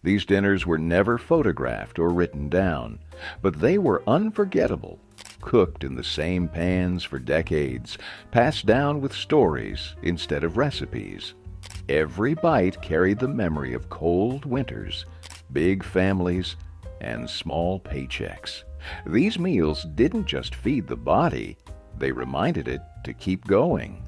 These dinners were never photographed or written down, but they were unforgettable, cooked in the same pans for decades, passed down with stories instead of recipes. Every bite carried the memory of cold winters, big families, and small paychecks. These meals didn't just feed the body, they reminded it to keep going.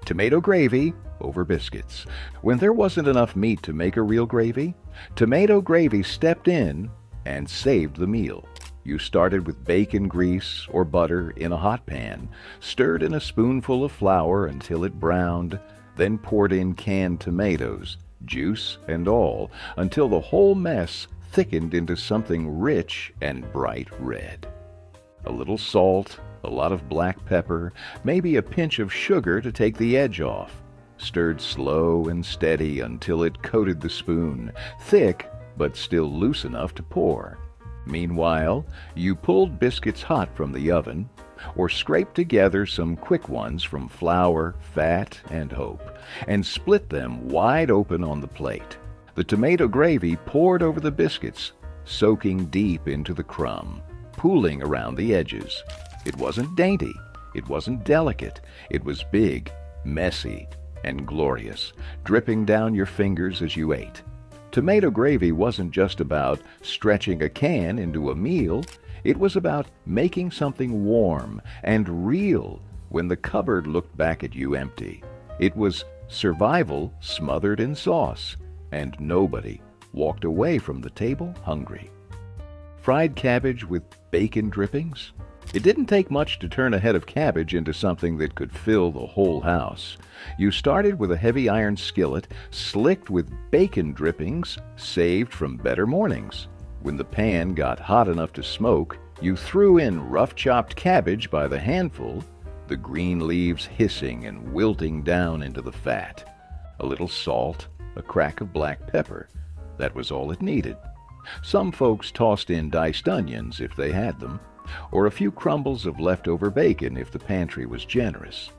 Tomato gravy over biscuits. When there wasn't enough meat to make a real gravy, tomato gravy stepped in and saved the meal. You started with bacon grease or butter in a hot pan, stirred in a spoonful of flour until it browned, then poured in canned tomatoes, juice and all, until the whole mess thickened into something rich and bright red. A little salt, a lot of black pepper, maybe a pinch of sugar to take the edge off. Stirred slow and steady until it coated the spoon, thick but still loose enough to pour. Meanwhile, you pulled biscuits hot from the oven, or scraped together some quick ones from flour, fat, and hope, and split them wide open on the plate. The tomato gravy poured over the biscuits, soaking deep into the crumb, pooling around the edges. It wasn't dainty, it wasn't delicate, it was big, messy, and glorious, dripping down your fingers as you ate. Tomato gravy wasn't just about stretching a can into a meal, it was about making something warm and real when the cupboard looked back at you empty. It was survival smothered in sauce, and nobody walked away from the table hungry. Fried cabbage with bacon drippings? It didn't take much to turn a head of cabbage into something that could fill the whole house. You started with a heavy iron skillet slicked with bacon drippings saved from better mornings. When the pan got hot enough to smoke, you threw in rough chopped cabbage by the handful, the green leaves hissing and wilting down into the fat. A little salt, a crack of black pepper. That was all it needed. Some folks tossed in diced onions if they had them, or a few crumbles of leftover bacon if the pantry was generous.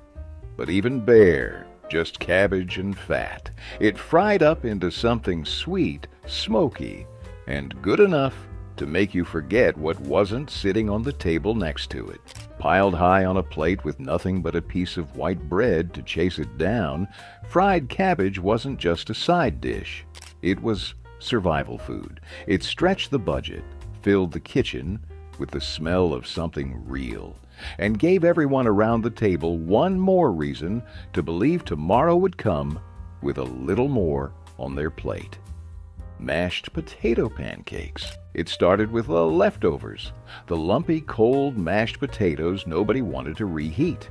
But even bare, just cabbage and fat, it fried up into something sweet, smoky, and good enough to make you forget what wasn't sitting on the table next to it. Piled high on a plate with nothing but a piece of white bread to chase it down, fried cabbage wasn't just a side dish. It was survival food. It stretched the budget, filled the kitchen with the smell of something real, and gave everyone around the table one more reason to believe tomorrow would come with a little more on their plate. Mashed potato pancakes. It started with the leftovers, the lumpy, cold mashed potatoes nobody wanted to reheat.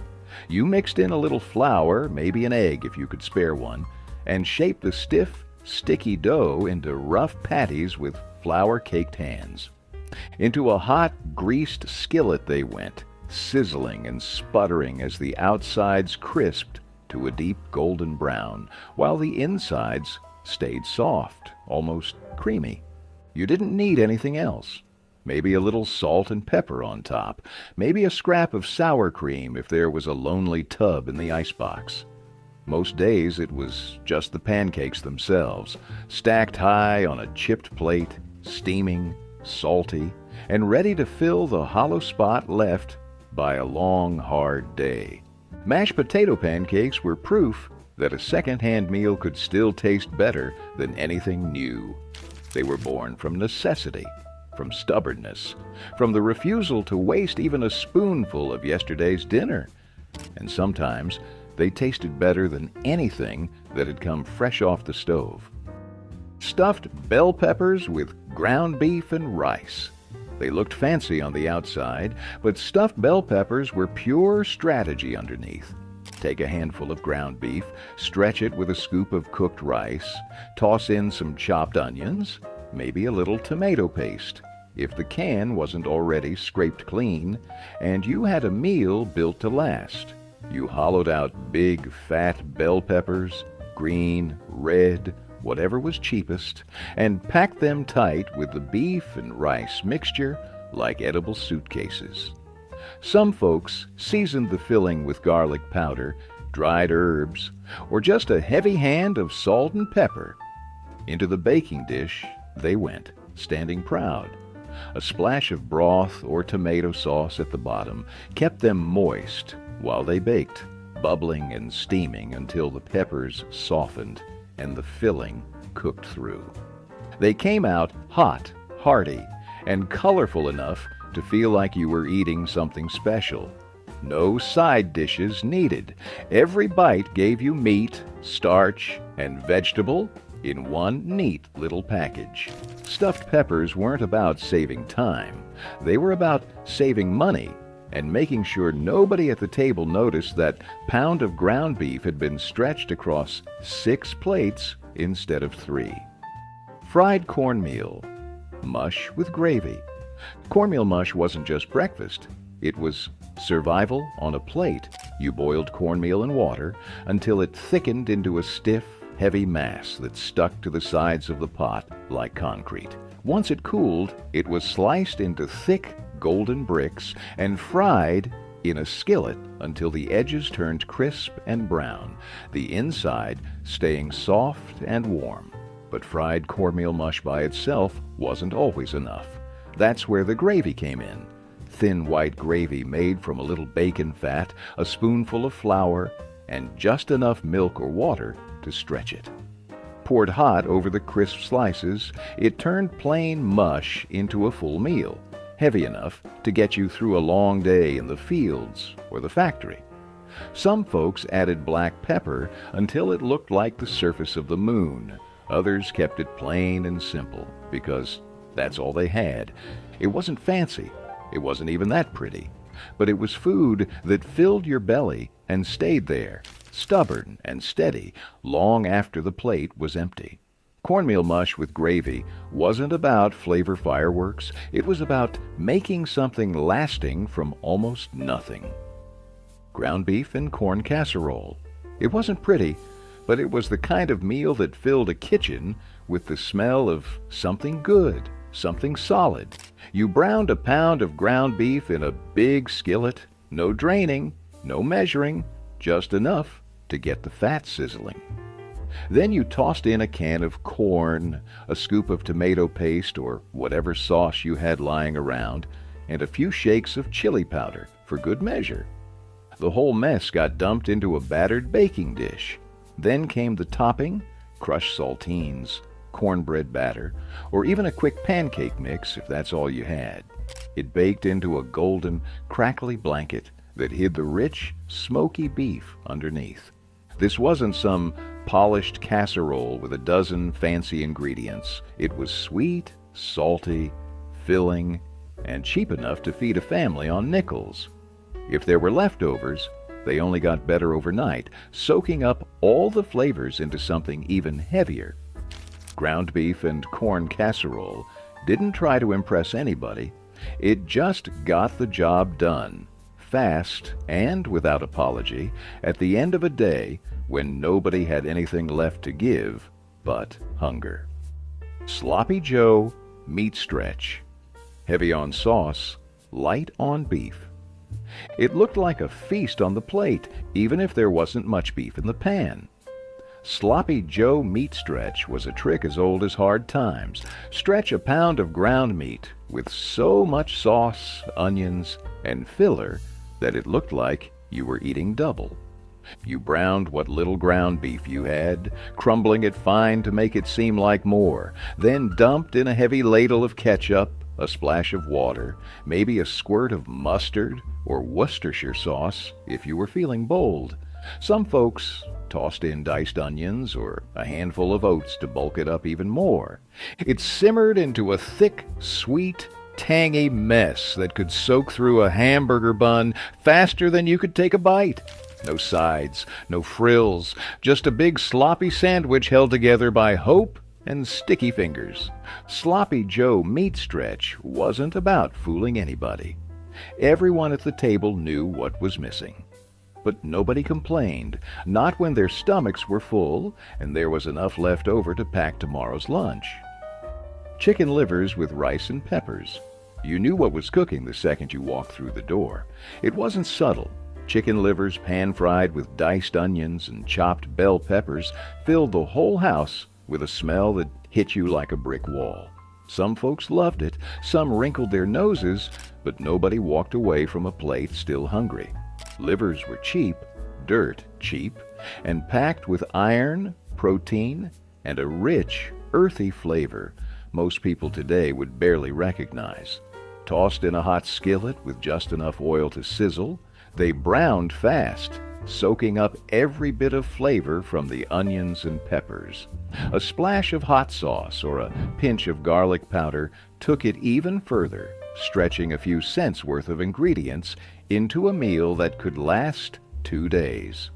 You mixed in a little flour, maybe an egg if you could spare one, and shaped the stiff, sticky dough into rough patties with flour-caked hands. Into a hot, greased skillet they went, sizzling and sputtering as the outsides crisped to a deep golden brown, while the insides stayed soft, almost creamy. You didn't need anything else. Maybe a little salt and pepper on top, maybe a scrap of sour cream if there was a lonely tub in the icebox. Most days it was just the pancakes themselves, stacked high on a chipped plate, steaming, salty, and ready to fill the hollow spot left by a long, hard day. Mashed potato pancakes were proof that a second-hand meal could still taste better than anything new. They were born from necessity, from stubbornness, from the refusal to waste even a spoonful of yesterday's dinner. And sometimes they tasted better than anything that had come fresh off the stove. Stuffed bell peppers with ground beef and rice. They looked fancy on the outside, but stuffed bell peppers were pure strategy underneath. Take a handful of ground beef, stretch it with a scoop of cooked rice, toss in some chopped onions, maybe a little tomato paste, if the can wasn't already scraped clean, and you had a meal built to last. You hollowed out big, fat bell peppers, green, red, whatever was cheapest, and packed them tight with the beef and rice mixture like edible suitcases. Some folks seasoned the filling with garlic powder, dried herbs, or just a heavy hand of salt and pepper. Into the baking dish they went, standing proud. A splash of broth or tomato sauce at the bottom kept them moist while they baked, bubbling and steaming until the peppers softened and the filling cooked through. They came out hot, hearty, and colorful enough to feel like you were eating something special. No side dishes needed. Every bite gave you meat, starch, and vegetable in one neat little package. Stuffed peppers weren't about saving time. They were about saving money and making sure nobody at the table noticed that pound of ground beef had been stretched across 6 plates instead of 3. Fried cornmeal. Mush with gravy. Cornmeal mush wasn't just breakfast. It was survival on a plate. You boiled cornmeal in water until it thickened into a stiff, heavy mass that stuck to the sides of the pot like concrete. Once it cooled, it was sliced into thick, golden bricks and fried in a skillet until the edges turned crisp and brown, the inside staying soft and warm. But fried cornmeal mush by itself wasn't always enough. That's where the gravy came in. Thin white gravy made from a little bacon fat, a spoonful of flour, and just enough milk or water to stretch it. Poured hot over the crisp slices, it turned plain mush into a full meal, heavy enough to get you through a long day in the fields or the factory. Some folks added black pepper until it looked like the surface of the moon. Others kept it plain and simple because that's all they had. It wasn't fancy. It wasn't even that pretty. But it was food that filled your belly and stayed there, stubborn and steady, long after the plate was empty. Cornmeal mush with gravy wasn't about flavor fireworks. It was about making something lasting from almost nothing. Ground beef and corn casserole. It wasn't pretty, but it was the kind of meal that filled a kitchen with the smell of something good, something solid. You browned a pound of ground beef in a big skillet, no draining, no measuring, just enough to get the fat sizzling. Then you tossed in a can of corn, a scoop of tomato paste or whatever sauce you had lying around, and a few shakes of chili powder for good measure. The whole mess got dumped into a battered baking dish. Then came the topping, crushed saltines, cornbread batter, or even a quick pancake mix if that's all you had. It baked into a golden, crackly blanket that hid the rich, smoky beef underneath. This wasn't some polished casserole with a dozen fancy ingredients. It was sweet, salty, filling, and cheap enough to feed a family on nickels. If there were leftovers, they only got better overnight, soaking up all the flavors into something even heavier. Ground beef and corn casserole didn't try to impress anybody. It just got the job done, fast and without apology, at the end of a day when nobody had anything left to give but hunger. Sloppy Joe meat stretch. Heavy on sauce, light on beef. It looked like a feast on the plate, even if there wasn't much beef in the pan. Sloppy Joe meat stretch was a trick as old as hard times. Stretch a pound of ground meat with so much sauce, onions, and filler that it looked like you were eating double. You browned what little ground beef you had, crumbling it fine to make it seem like more, then dumped in a heavy ladle of ketchup, a splash of water, maybe a squirt of mustard or Worcestershire sauce if you were feeling bold. Some folks tossed in diced onions or a handful of oats to bulk it up even more. It simmered into a thick, sweet, tangy mess that could soak through a hamburger bun faster than you could take a bite. No sides, no frills, just a big sloppy sandwich held together by hope and sticky fingers. Sloppy Joe meat stretch wasn't about fooling anybody. Everyone at the table knew what was missing. But nobody complained, not when their stomachs were full and there was enough left over to pack tomorrow's lunch. Chicken livers with rice and peppers. You knew what was cooking the second you walked through the door. It wasn't subtle. Chicken livers pan-fried with diced onions and chopped bell peppers filled the whole house with a smell that hit you like a brick wall. Some folks loved it, some wrinkled their noses, but nobody walked away from a plate still hungry. Livers were cheap, dirt cheap, and packed with iron, protein, and a rich, earthy flavor most people today would barely recognize. Tossed in a hot skillet with just enough oil to sizzle, they browned fast, soaking up every bit of flavor from the onions and peppers. A splash of hot sauce or a pinch of garlic powder took it even further, stretching a few cents worth of ingredients into a meal that could last 2 days.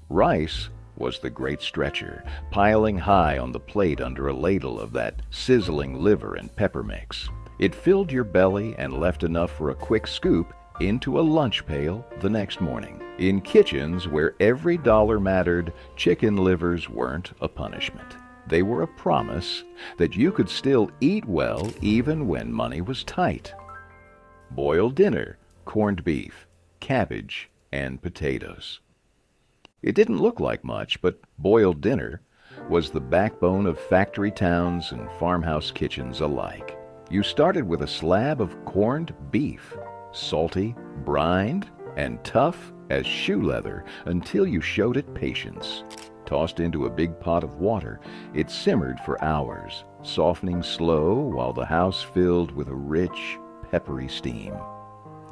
Rice was the great stretcher, piling high on the plate under a ladle of that sizzling liver and pepper mix. It filled your belly and left enough for a quick scoop into a lunch pail the next morning. In kitchens where every dollar mattered, chicken livers weren't a punishment. They were a promise that you could still eat well even when money was tight. Boiled dinner, corned beef, cabbage, and potatoes. It didn't look like much, but boiled dinner was the backbone of factory towns and farmhouse kitchens alike. You started with a slab of corned beef, salty, brined, and tough as shoe leather until you showed it patience. Tossed into a big pot of water, it simmered for hours, softening slow while the house filled with a rich, peppery steam.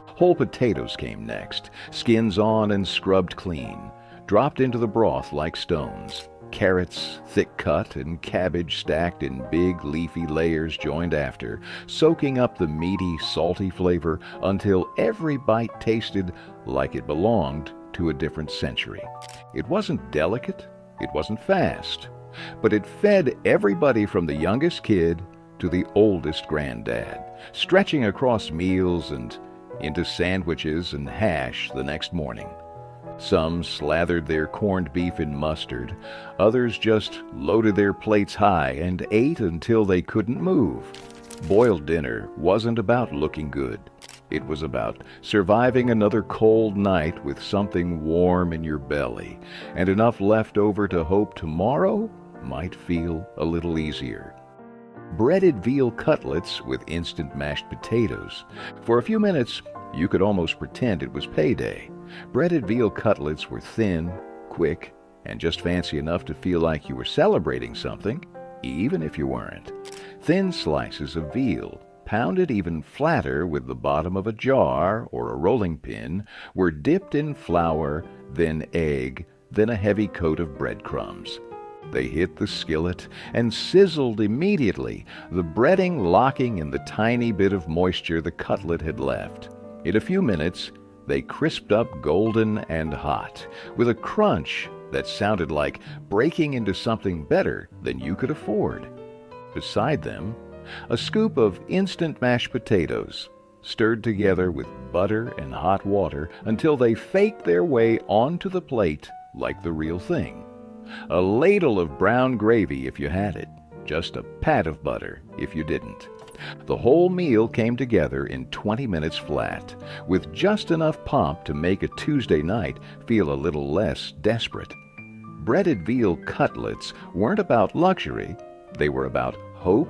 Whole potatoes came next, skins on and scrubbed clean, dropped into the broth like stones. Carrots, thick cut, and cabbage stacked in big leafy layers joined after, soaking up the meaty, salty flavor until every bite tasted like it belonged to a different century. It wasn't delicate, it wasn't fast, but it fed everybody from the youngest kid to the oldest granddad, stretching across meals and into sandwiches and hash the next morning. Some slathered their corned beef in mustard, others just loaded their plates high and ate until they couldn't move. Boiled dinner wasn't about looking good. It was about surviving another cold night with something warm in your belly and enough left over to hope tomorrow might feel a little easier. Breaded veal cutlets with instant mashed potatoes. For a few minutes, you could almost pretend it was payday. Breaded veal cutlets were thin, quick, and just fancy enough to feel like you were celebrating something, even if you weren't. Thin slices of veal, pounded even flatter with the bottom of a jar or a rolling pin, were dipped in flour, then egg, then a heavy coat of breadcrumbs. They hit the skillet and sizzled immediately, the breading locking in the tiny bit of moisture the cutlet had left. In a few minutes, they crisped up golden and hot, with a crunch that sounded like breaking into something better than you could afford. Beside them, a scoop of instant mashed potatoes, stirred together with butter and hot water until they faked their way onto the plate like the real thing. A ladle of brown gravy if you had it, just a pat of butter if you didn't. The whole meal came together in 20 minutes flat, with just enough pomp to make a Tuesday night feel a little less desperate. Breaded veal cutlets weren't about luxury, they were about hope,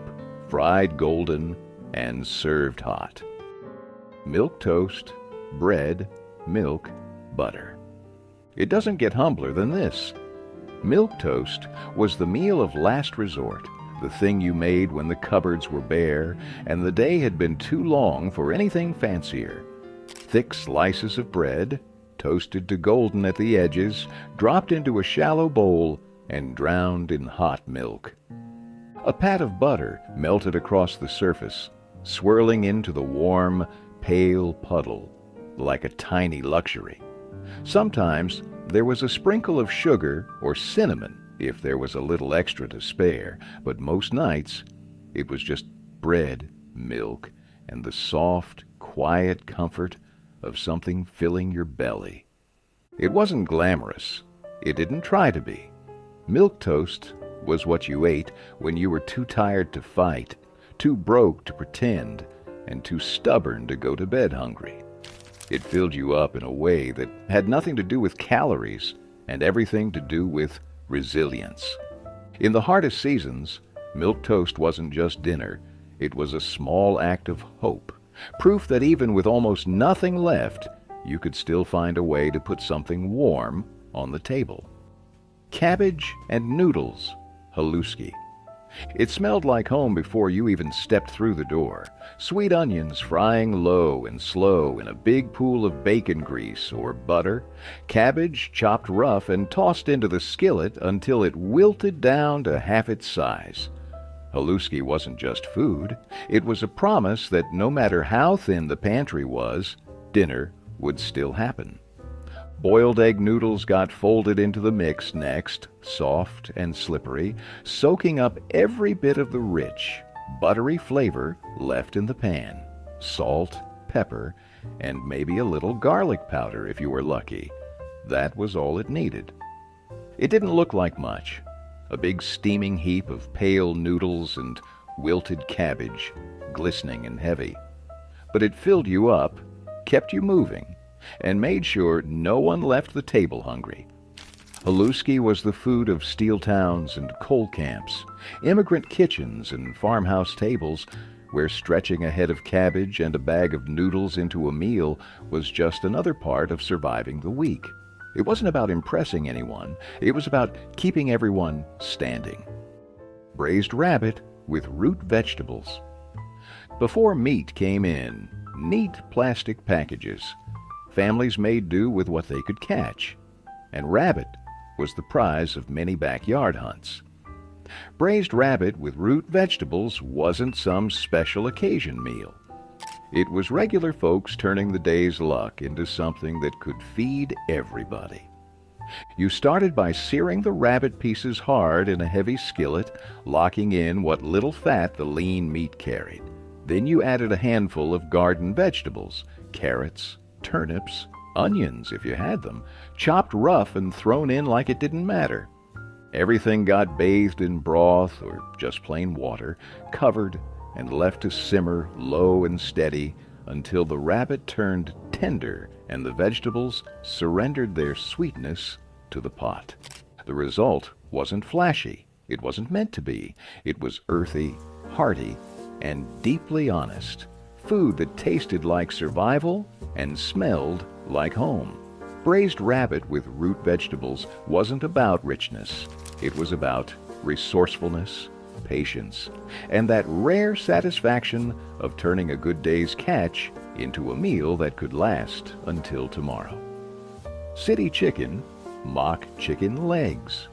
fried golden, and served hot. Milk toast, bread, milk, butter. It doesn't get humbler than this. Milk toast was the meal of last resort, the thing you made when the cupboards were bare and the day had been too long for anything fancier. Thick slices of bread, toasted to golden at the edges, dropped into a shallow bowl and drowned in hot milk. A pat of butter melted across the surface, swirling into the warm, pale puddle like a tiny luxury. Sometimes there was a sprinkle of sugar or cinnamon if there was a little extra to spare, but most nights it was just bread, milk, and the soft, quiet comfort of something filling your belly. It wasn't glamorous. It didn't try to be. Milk toast was what you ate when you were too tired to fight, too broke to pretend, and too stubborn to go to bed hungry. It filled you up in a way that had nothing to do with calories and everything to do with resilience. In the hardest seasons, Milk toast wasn't just dinner. It was a small act of hope, proof that even with almost nothing left, you could still find a way to put something warm on the table. Cabbage and noodles, haluski. It smelled like home before you even stepped through the door. Sweet onions frying low and slow in a big pool of bacon grease or butter, cabbage chopped rough and tossed into the skillet until it wilted down to half its size. Haluski wasn't just food. It was a promise that no matter how thin the pantry was, dinner would still happen. Boiled egg noodles got folded into the mix next, soft and slippery, soaking up every bit of the rich, buttery flavor left in the pan. Salt, pepper, and maybe a little garlic powder if you were lucky. That was all it needed. It didn't look like much. A big steaming heap of pale noodles and wilted cabbage, glistening and heavy. But it filled you up, kept you moving, and made sure no one left the table hungry. Haluski was the food of steel towns and coal camps, immigrant kitchens and farmhouse tables, where stretching a head of cabbage and a bag of noodles into a meal was just another part of surviving the week. It wasn't about impressing anyone. It was about keeping everyone standing. Braised rabbit with root vegetables. Before meat came in neat plastic packages, families made do with what they could catch, and rabbit was the prize of many backyard hunts. Braised rabbit with root vegetables wasn't some special occasion meal. It was regular folks turning the day's luck into something that could feed everybody. You started by searing the rabbit pieces hard in a heavy skillet, locking in what little fat the lean meat carried. Then you added a handful of garden vegetables, carrots, turnips, onions if you had them, chopped rough and thrown in like it didn't matter. Everything got bathed in broth or just plain water, covered, and left to simmer low and steady until the rabbit turned tender and the vegetables surrendered their sweetness to the pot. The result wasn't flashy. It wasn't meant to be. It was earthy, hearty, and deeply honest. Food that tasted like survival and smelled like home. Braised rabbit with root vegetables wasn't about richness. It was about resourcefulness, patience, and that rare satisfaction of turning a good day's catch into a meal that could last until tomorrow. City chicken, mock chicken legs.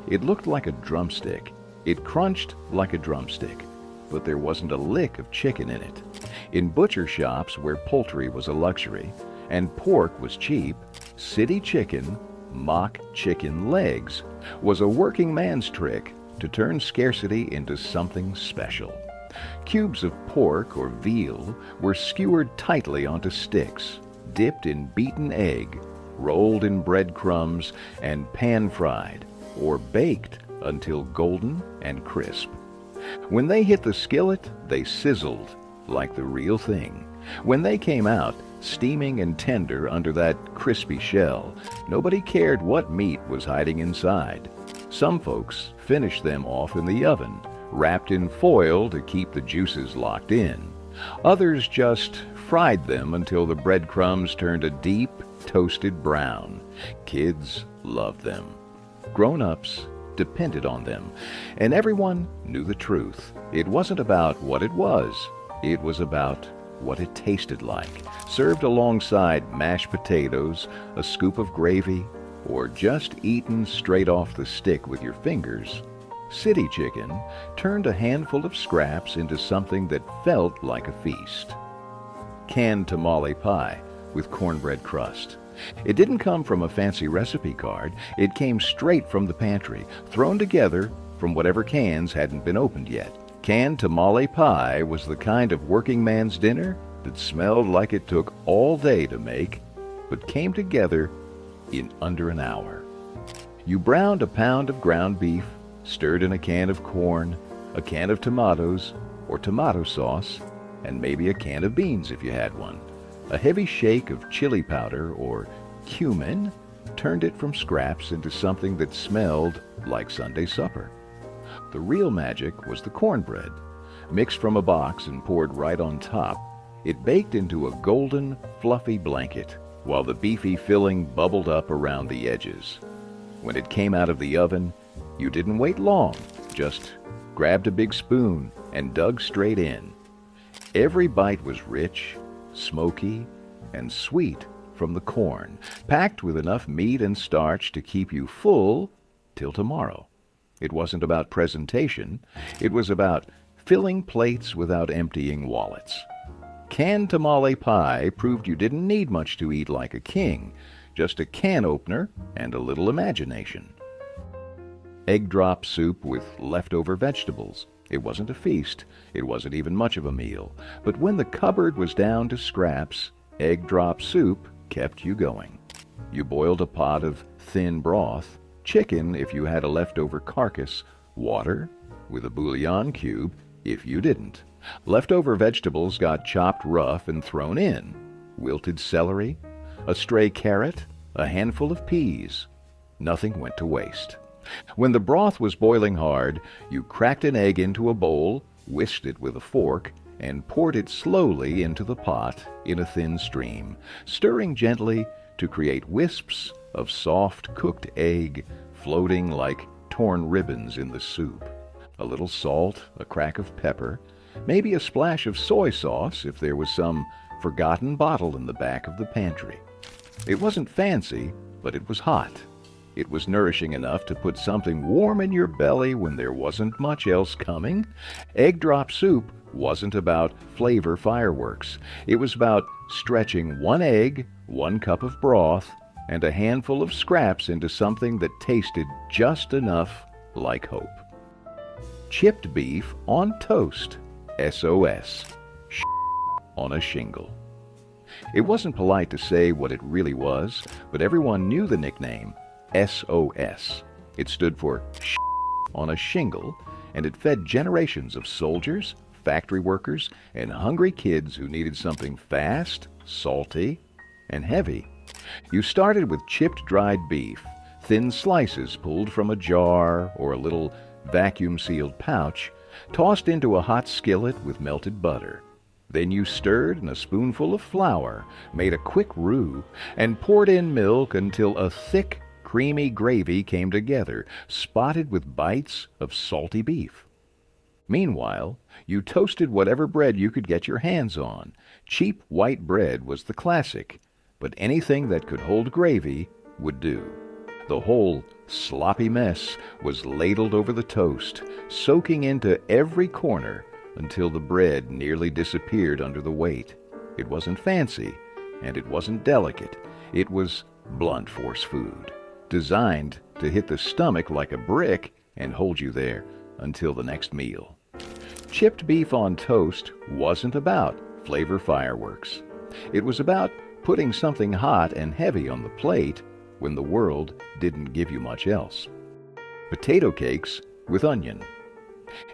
It looked like a drumstick. It crunched like a drumstick, but there wasn't a lick of chicken in it. In butcher shops where poultry was a luxury and pork was cheap, city chicken, mock chicken legs, was a working man's trick to turn scarcity into something special. Cubes of pork or veal were skewered tightly onto sticks, dipped in beaten egg, rolled in breadcrumbs, and pan-fried or baked until golden and crisp. When they hit the skillet, they sizzled like the real thing. When they came out, steaming and tender under that crispy shell, nobody cared what meat was hiding inside. Some folks finished them off in the oven, wrapped in foil to keep the juices locked in. Others just fried them until the breadcrumbs turned a deep, toasted brown. Kids loved them. Grown-ups depended on them, and everyone knew the truth. It wasn't about what it was. It was about what it tasted like, served alongside mashed potatoes, a scoop of gravy, or just eaten straight off the stick with your fingers. City chicken turned a handful of scraps into something that felt like a feast. Canned tamale pie with cornbread crust. It didn't come from a fancy recipe card. It came straight from the pantry, thrown together from whatever cans hadn't been opened yet. Canned tamale pie was the kind of working man's dinner that smelled like it took all day to make, but came together in under an hour. You browned a pound of ground beef, stirred in a can of corn, a can of tomatoes or tomato sauce, and maybe a can of beans if you had one. A heavy shake of chili powder or cumin turned it from scraps into something that smelled like Sunday supper. The real magic was the cornbread. Mixed from a box and poured right on top, it baked into a golden, fluffy blanket, while the beefy filling bubbled up around the edges. When it came out of the oven, you didn't wait long, just grabbed a big spoon and dug straight in. Every bite was rich, smoky, and sweet from the corn, packed with enough meat and starch to keep you full till tomorrow. It wasn't about presentation, it was about filling plates without emptying wallets. Canned tamale pie proved you didn't need much to eat like a king, just a can opener and a little imagination. Egg drop soup with leftover vegetables. It wasn't a feast, it wasn't even much of a meal, but when the cupboard was down to scraps, egg drop soup kept you going. You boiled a pot of thin broth, chicken if you had a leftover carcass, water with a bouillon cube if you didn't. Leftover vegetables got chopped rough and thrown in. Wilted celery, a stray carrot, a handful of peas. Nothing went to waste. When the broth was boiling hard, you cracked an egg into a bowl, whisked it with a fork, and poured it slowly into the pot in a thin stream, stirring gently to create wisps of soft cooked egg floating like torn ribbons in the soup. A little salt, a crack of pepper, maybe a splash of soy sauce if there was some forgotten bottle in the back of the pantry. It wasn't fancy, but it was hot. It was nourishing enough to put something warm in your belly when there wasn't much else coming. Egg drop soup wasn't about flavor fireworks. It was about stretching one egg, 1 cup of broth, and a handful of scraps into something that tasted just enough like hope. Chipped beef on toast. SOS. On a shingle. It wasn't polite to say what it really was, but everyone knew the nickname SOS. It stood for on a shingle, and it fed generations of soldiers, factory workers, and hungry kids who needed something fast, salty, and heavy. You started with chipped dried beef, thin slices pulled from a jar or a little vacuum-sealed pouch, tossed into a hot skillet with melted butter. Then you stirred in a spoonful of flour, made a quick roux, and poured in milk until a thick, creamy gravy came together, spotted with bites of salty beef. Meanwhile, you toasted whatever bread you could get your hands on. Cheap white bread was the classic, but anything that could hold gravy would do. The whole sloppy mess was ladled over the toast, soaking into every corner until the bread nearly disappeared under the weight. It wasn't fancy, and it wasn't delicate. It was blunt force food, designed to hit the stomach like a brick and hold you there until the next meal. Chipped beef on toast wasn't about flavor fireworks. It was about putting something hot and heavy on the plate when the world didn't give you much else. Potato cakes with onion.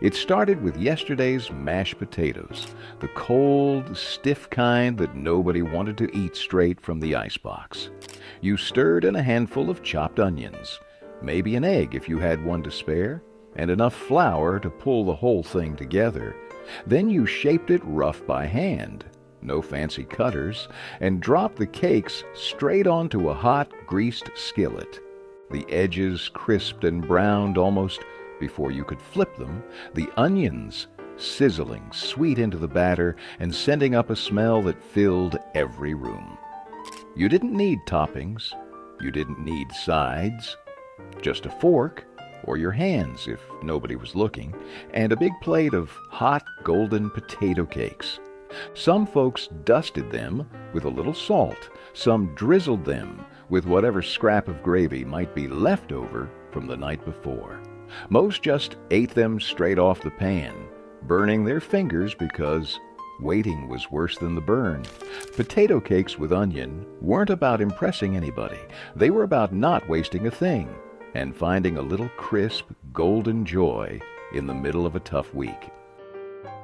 It started with yesterday's mashed potatoes, the cold, stiff kind that nobody wanted to eat straight from the icebox. You stirred in a handful of chopped onions, maybe an egg if you had one to spare, and enough flour to pull the whole thing together. Then you shaped it rough by hand, no fancy cutters, and dropped the cakes straight onto a hot, greased skillet. The edges crisped and browned almost before you could flip them, the onions sizzling sweet into the batter and sending up a smell that filled every room. You didn't need toppings. You didn't need sides. Just a fork, or your hands if nobody was looking, and a big plate of hot golden potato cakes. Some folks dusted them with a little salt. Some drizzled them with whatever scrap of gravy might be left over from the night before. Most just ate them straight off the pan, burning their fingers because waiting was worse than the burn. Potato cakes with onion weren't about impressing anybody. They were about not wasting a thing and finding a little crisp, golden joy in the middle of a tough week.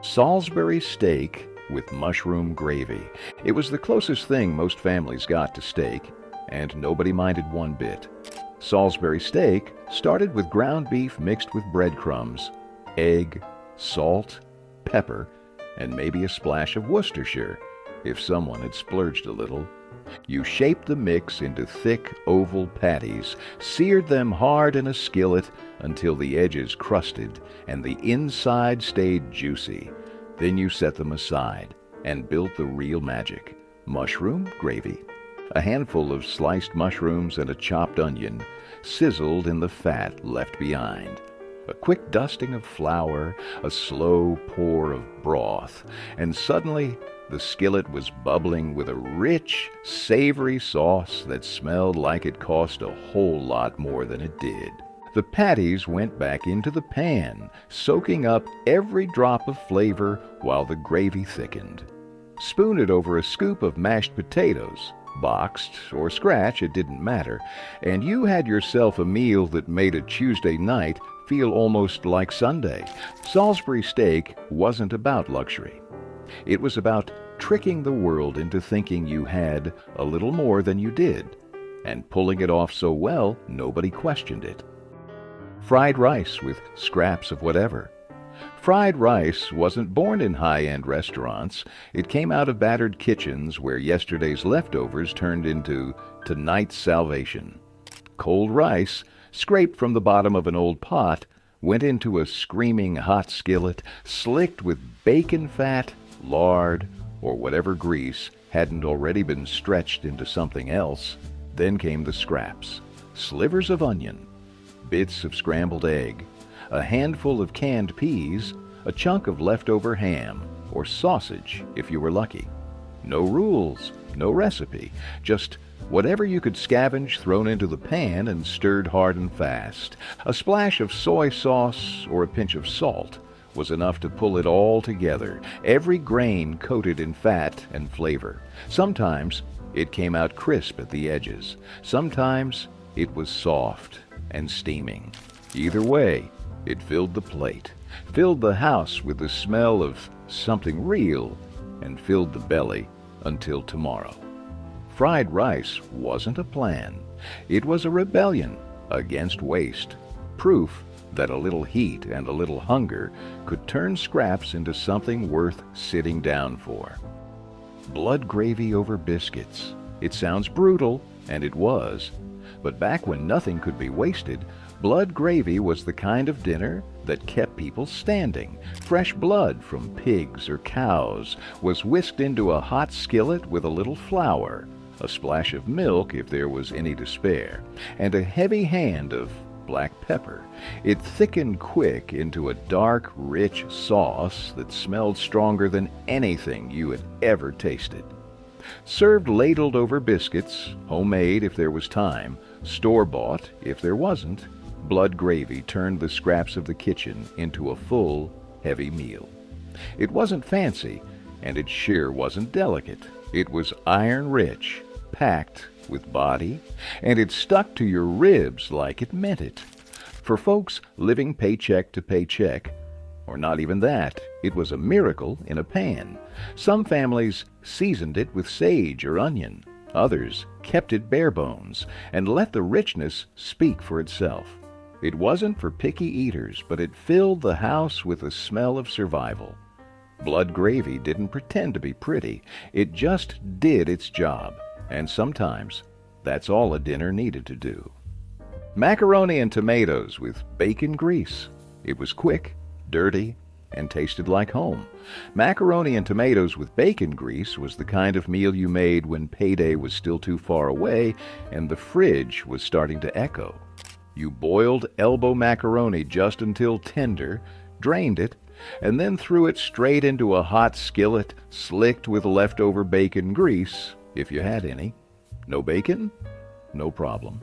Salisbury steak with mushroom gravy. It was the closest thing most families got to steak, and nobody minded one bit. Salisbury steak started with ground beef mixed with breadcrumbs, egg, salt, pepper, and maybe a splash of Worcestershire, if someone had splurged a little. You shaped the mix into thick oval patties, seared them hard in a skillet until the edges crusted and the inside stayed juicy. Then you set them aside and built the real magic: mushroom gravy. A handful of sliced mushrooms and a chopped onion sizzled in the fat left behind. A quick dusting of flour, a slow pour of broth, and suddenly the skillet was bubbling with a rich, savory sauce that smelled like it cost a whole lot more than it did. The patties went back into the pan, soaking up every drop of flavor while the gravy thickened. Spoon it over a scoop of mashed potatoes. Boxed or scratch, it didn't matter, and you had yourself a meal that made a Tuesday night feel almost like Sunday. Salisbury steak wasn't about luxury. It was about tricking the world into thinking you had a little more than you did, and pulling it off so well nobody questioned it. Fried rice with scraps of whatever. Fried rice wasn't born in high-end restaurants. It came out of battered kitchens where yesterday's leftovers turned into tonight's salvation. Cold rice, scraped from the bottom of an old pot, went into a screaming hot skillet, slicked with bacon fat, lard, or whatever grease hadn't already been stretched into something else. Then came the scraps: slivers of onion, bits of scrambled egg, a handful of canned peas, a chunk of leftover ham, or sausage if you were lucky. No rules, no recipe, just whatever you could scavenge thrown into the pan and stirred hard and fast. A splash of soy sauce or a pinch of salt was enough to pull it all together, every grain coated in fat and flavor. Sometimes it came out crisp at the edges. Sometimes it was soft and steaming. Either way, it filled the plate, filled the house with the smell of something real, and filled the belly until tomorrow. Fried rice wasn't a plan. It was a rebellion against waste, proof that a little heat and a little hunger could turn scraps into something worth sitting down for. Blood gravy over biscuits. It sounds brutal, and it was, but back when nothing could be wasted, blood gravy was the kind of dinner that kept people standing. Fresh blood from pigs or cows was whisked into a hot skillet with a little flour, a splash of milk if there was any to spare, and a heavy hand of black pepper. It thickened quick into a dark, rich sauce that smelled stronger than anything you had ever tasted. Served ladled over biscuits, homemade if there was time, store-bought if there wasn't, blood gravy turned the scraps of the kitchen into a full, heavy meal. It wasn't fancy, and it sure wasn't delicate. It was iron-rich, packed with body, and it stuck to your ribs like it meant it. For folks living paycheck to paycheck, or not even that, it was a miracle in a pan. Some families seasoned it with sage or onion. Others kept it bare bones and let the richness speak for itself. It wasn't for picky eaters, but it filled the house with the smell of survival. Blood gravy didn't pretend to be pretty. It just did its job, and sometimes that's all a dinner needed to do. Macaroni and tomatoes with bacon grease. It was quick, dirty, and tasted like home. Macaroni and tomatoes with bacon grease was the kind of meal you made when payday was still too far away and the fridge was starting to echo. You boiled elbow macaroni just until tender, drained it, and then threw it straight into a hot skillet slicked with leftover bacon grease, if you had any. No bacon? No problem.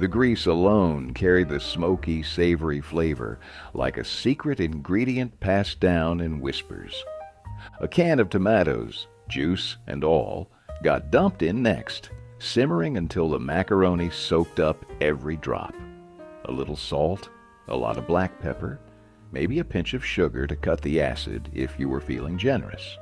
The grease alone carried the smoky, savory flavor like a secret ingredient passed down in whispers. A can of tomatoes, juice and all, got dumped in next, simmering until the macaroni soaked up every drop. A little salt, a lot of black pepper, maybe a pinch of sugar to cut the acid if you were feeling generous.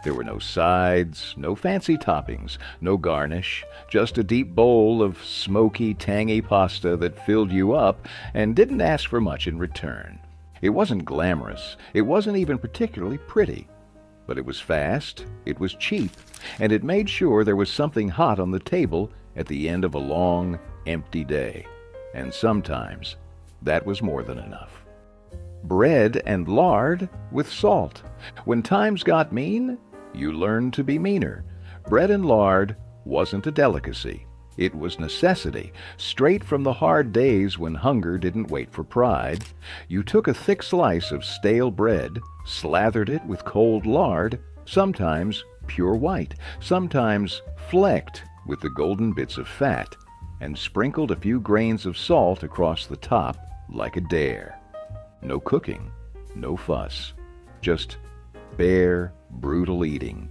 There were no sides, no fancy toppings, no garnish, just a deep bowl of smoky, tangy pasta that filled you up and didn't ask for much in return. It wasn't glamorous, it wasn't even particularly pretty, but it was fast, it was cheap, and it made sure there was something hot on the table at the end of a long, empty day. And sometimes that was more than enough. Bread and lard with salt. When times got mean, you learned to be meaner. Bread and lard wasn't a delicacy. It was necessity, straight from the hard days when hunger didn't wait for pride. You took a thick slice of stale bread, slathered it with cold lard, sometimes pure white, sometimes flecked with the golden bits of fat, and sprinkled a few grains of salt across the top like a dare. No cooking, no fuss, just bare, brutal eating.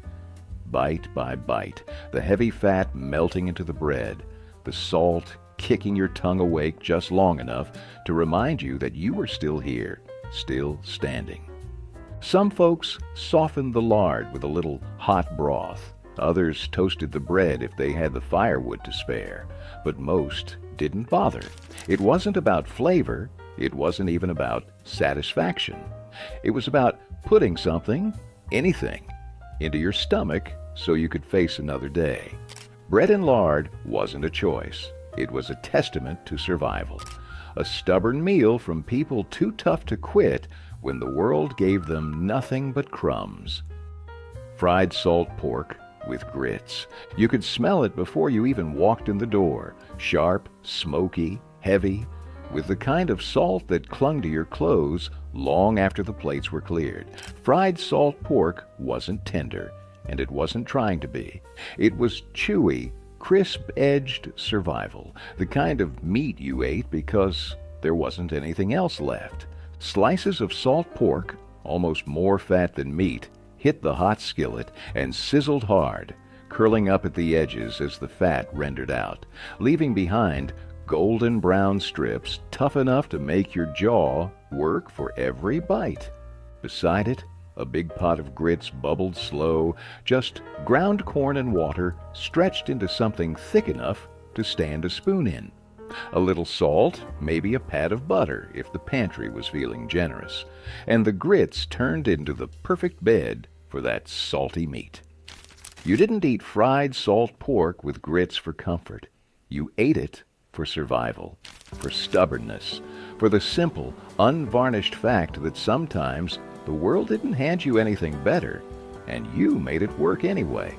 Bite by bite, the heavy fat melting into the bread, the salt kicking your tongue awake just long enough to remind you that you were still here, still standing. Some folks softened the lard with a little hot broth. Others toasted the bread if they had the firewood to spare, but most didn't bother. It wasn't about flavor, it wasn't even about satisfaction. It was about putting something, anything, into your stomach so you could face another day. Bread and lard wasn't a choice. It was a testament to survival. A stubborn meal from people too tough to quit when the world gave them nothing but crumbs. Fried salt pork with grits. You could smell it before you even walked in the door. Sharp, smoky, heavy, with the kind of salt that clung to your clothes long after the plates were cleared. Fried salt pork wasn't tender, and it wasn't trying to be. It was chewy, crisp-edged survival, the kind of meat you ate because there wasn't anything else left. Slices of salt pork, almost more fat than meat, hit the hot skillet and sizzled hard, curling up at the edges as the fat rendered out, leaving behind golden brown strips tough enough to make your jaw work for every bite. Beside it, a big pot of grits bubbled slow, just ground corn and water stretched into something thick enough to stand a spoon in. A little salt, maybe a pat of butter if the pantry was feeling generous, and the grits turned into the perfect bed for that salty meat. You didn't eat fried salt pork with grits for comfort. You ate it for survival, for stubbornness, for the simple, unvarnished fact that sometimes the world didn't hand you anything better, and you made it work anyway.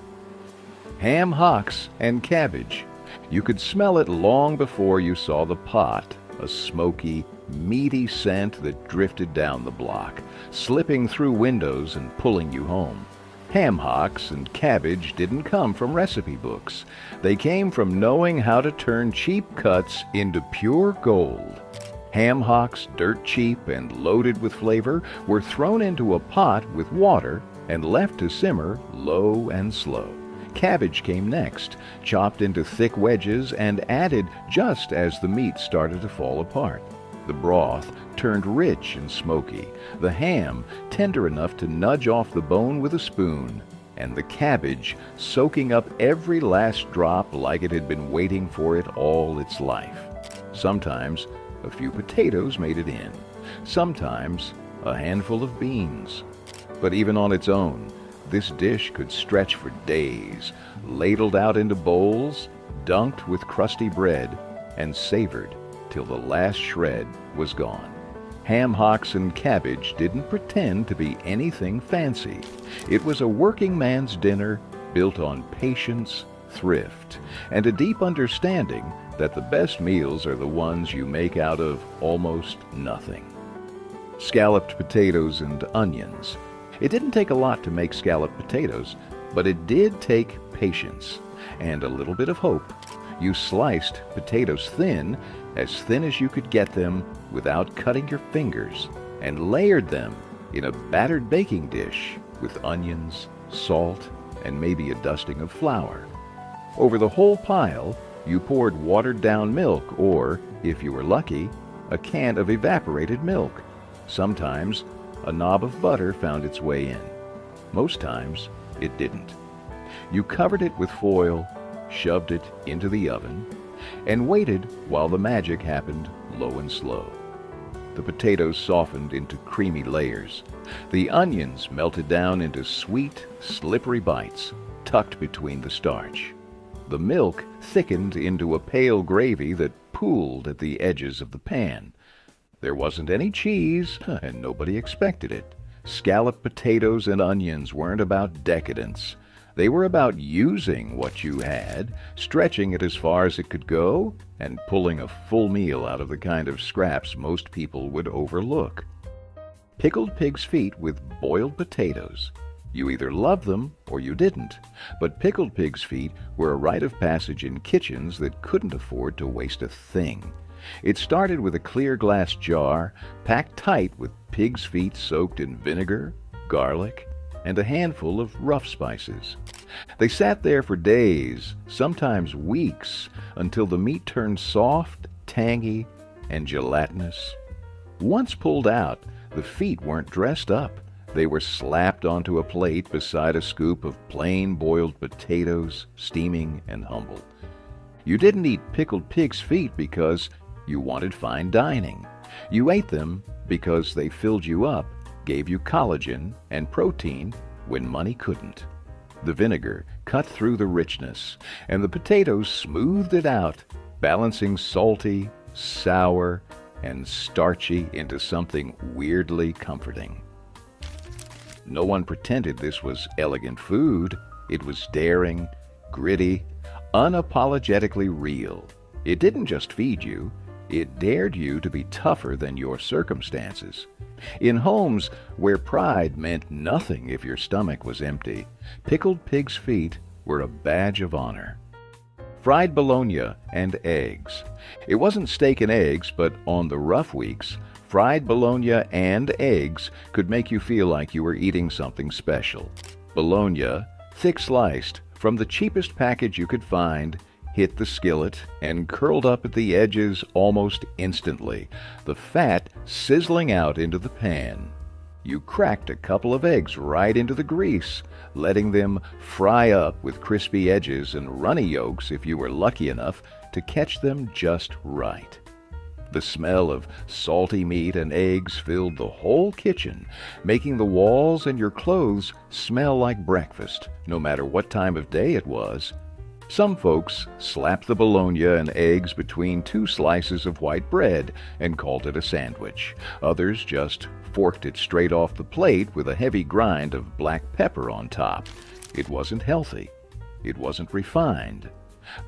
Ham hocks and cabbage. You could smell it long before you saw the pot, a smoky, meaty scent that drifted down the block, slipping through windows and pulling you home. Ham hocks and cabbage didn't come from recipe books. They came from knowing how to turn cheap cuts into pure gold. Ham hocks, dirt cheap and loaded with flavor, were thrown into a pot with water and left to simmer low and slow. Cabbage came next, chopped into thick wedges and added just as the meat started to fall apart. The broth turned rich and smoky, the ham tender enough to nudge off the bone with a spoon, and the cabbage soaking up every last drop like it had been waiting for it all its life. Sometimes a few potatoes made it in, sometimes a handful of beans. But even on its own, this dish could stretch for days, ladled out into bowls, dunked with crusty bread, and savored till the last shred was gone. Ham hocks and cabbage didn't pretend to be anything fancy. It was a working man's dinner built on patience, thrift, and a deep understanding that the best meals are the ones you make out of almost nothing. Scalloped potatoes and onions. It didn't take a lot to make scalloped potatoes, but it did take patience and a little bit of hope. You sliced potatoes thin as you could get them without cutting your fingers, and layered them in a battered baking dish with onions, salt, and maybe a dusting of flour. Over the whole pile, you poured watered-down milk or, if you were lucky, a can of evaporated milk. Sometimes a knob of butter found its way in. Most times, it didn't. You covered it with foil, shoved it into the oven, and waited while the magic happened low and slow. the potatoes softened into creamy layers. The onions melted down into sweet, slippery bites, tucked between the starch. The milk thickened into a pale gravy that pooled at the edges of the pan. There wasn't any cheese, and nobody expected it. Scalloped potatoes and onions weren't about decadence. They were about using what you had, stretching it as far as it could go, and pulling a full meal out of the kind of scraps most people would overlook. Pickled pig's feet with boiled potatoes. You either loved them or you didn't, but pickled pig's feet were a rite of passage in kitchens that couldn't afford to waste a thing. It started with a clear glass jar packed tight with pig's feet soaked in vinegar, garlic, and a handful of rough spices. They sat there for days, sometimes weeks, until the meat turned soft, tangy, and gelatinous. Once pulled out, the feet weren't dressed up. They were slapped onto a plate beside a scoop of plain boiled potatoes, steaming and humble. You didn't eat pickled pig's feet because you wanted fine dining. You ate them because they filled you up, gave you collagen and protein when money couldn't. The vinegar cut through the richness, and the potatoes smoothed it out, balancing salty, sour, and starchy into something weirdly comforting. No one pretended this was elegant food. It was daring, gritty, unapologetically real. It didn't just feed you. It dared you to be tougher than your circumstances. In homes where pride meant nothing if your stomach was empty, pickled pig's feet were a badge of honor. Fried bologna and eggs. It wasn't steak and eggs, but on the rough weeks, fried bologna and eggs could make you feel like you were eating something special. Bologna, thick sliced, from the cheapest package you could find, hit the skillet and curled up at the edges almost instantly, the fat sizzling out into the pan. You cracked a couple of eggs right into the grease, letting them fry up with crispy edges and runny yolks if you were lucky enough to catch them just right. The smell of salty meat and eggs filled the whole kitchen, making the walls and your clothes smell like breakfast, no matter what time of day it was. Some folks slapped the bologna and eggs between two slices of white bread and called it a sandwich. Others just forked it straight off the plate with a heavy grind of black pepper on top. It wasn't healthy. It wasn't refined.